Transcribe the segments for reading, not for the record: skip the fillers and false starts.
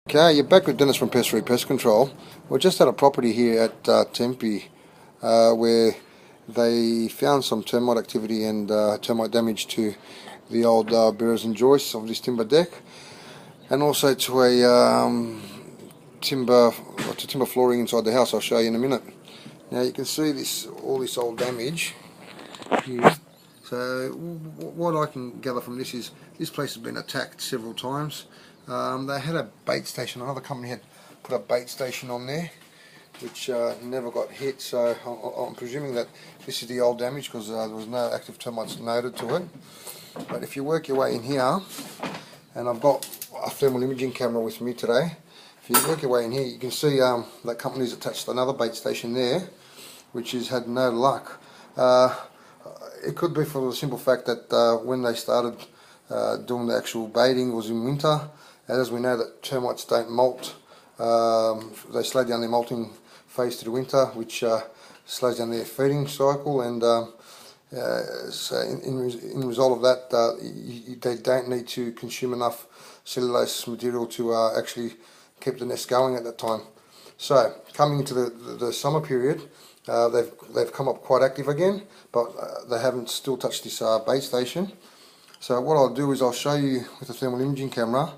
Okay, you're back with Dennis from Pestfree Pest Control. We're just at a property here at Tempe where they found some termite activity and termite damage to the old bearers and joists of this timber deck, and also to a timber flooring inside the house. I'll show you in a minute. Now you can see all this old damage here. So what I can gather from this is this place has been attacked several times. They had a bait station. Another company had put a bait station on there, which never got hit. So I'm presuming that this is the old damage because there was no active termites noted to it. But if you work your way in here, and I've got a thermal imaging camera with me today, if you work your way in here, you can see that company's attached another bait station there, which has had no luck. It could be for the simple fact that when they started doing the actual baiting was in winter. As we know that termites don't molt, they slow down their molting phase to the winter, which slows down their feeding cycle, and so in result of that, they don't need to consume enough cellulose material to actually keep the nest going at that time. So coming into the summer period, they've come up quite active again, but they haven't still touched this bait station. So what I'll do is I'll show you with a thermal imaging camera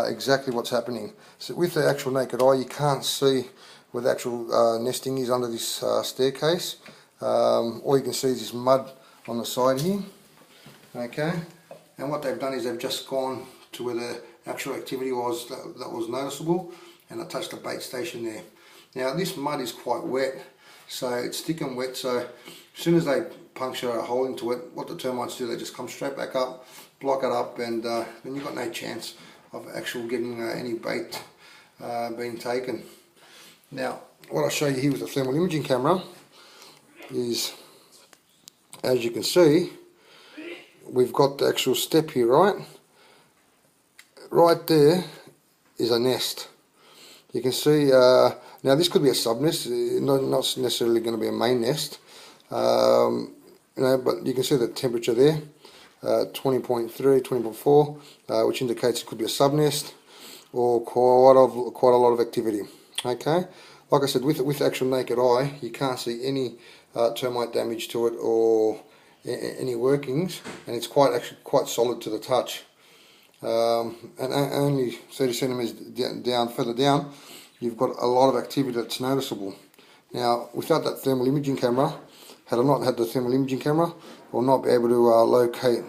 exactly what's happening. So with the actual naked eye, you can't see where the actual nesting is under this staircase. All you can see is this mud on the side here. Okay, and what they've done is they've just gone to where the actual activity was that was noticeable, and I touched the bait station there. Now this mud is quite wet, so it's thick and wet, so as soon as they puncture a hole into it, what the termites do, they just come straight back up, block it up, and then you've got no chance of actually getting any bait being taken. Now what I'll show you here with the thermal imaging camera is, as you can see, we've got the actual step here, right? Right there is a nest. You can see, now this could be a sub nest, not necessarily going to be a main nest, but you can see the temperature there, 20.3, 20.4, which indicates it could be a sub nest or quite a lot of activity. Okay, like I said, with actual naked eye, you can't see any termite damage to it or any workings, and it's actually quite solid to the touch. And only 30 centimeters further down, you've got a lot of activity that's noticeable. Now, without that thermal imaging camera, had I not had the thermal imaging camera, I'll not be able to locate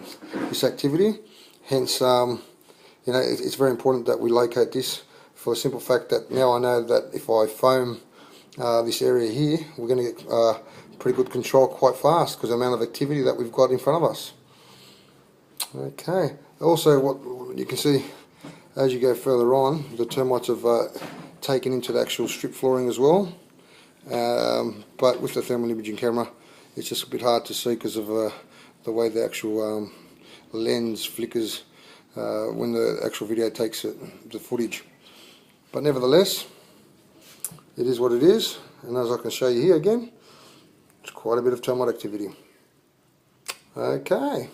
this activity. Hence, it's very important that we locate this, for the simple fact that now I know that if I foam this area here, we're going to get pretty good control quite fast because of the amount of activity that we've got in front of us. Okay. Also, what you can see as you go further on, the termites have taken into the actual strip flooring as well. But with the thermal imaging camera, it's just a bit hard to see because of the way the actual lens flickers when the actual video takes the footage. But nevertheless, it is what it is, and as I can show you here again, it's quite a bit of termite activity. Okay.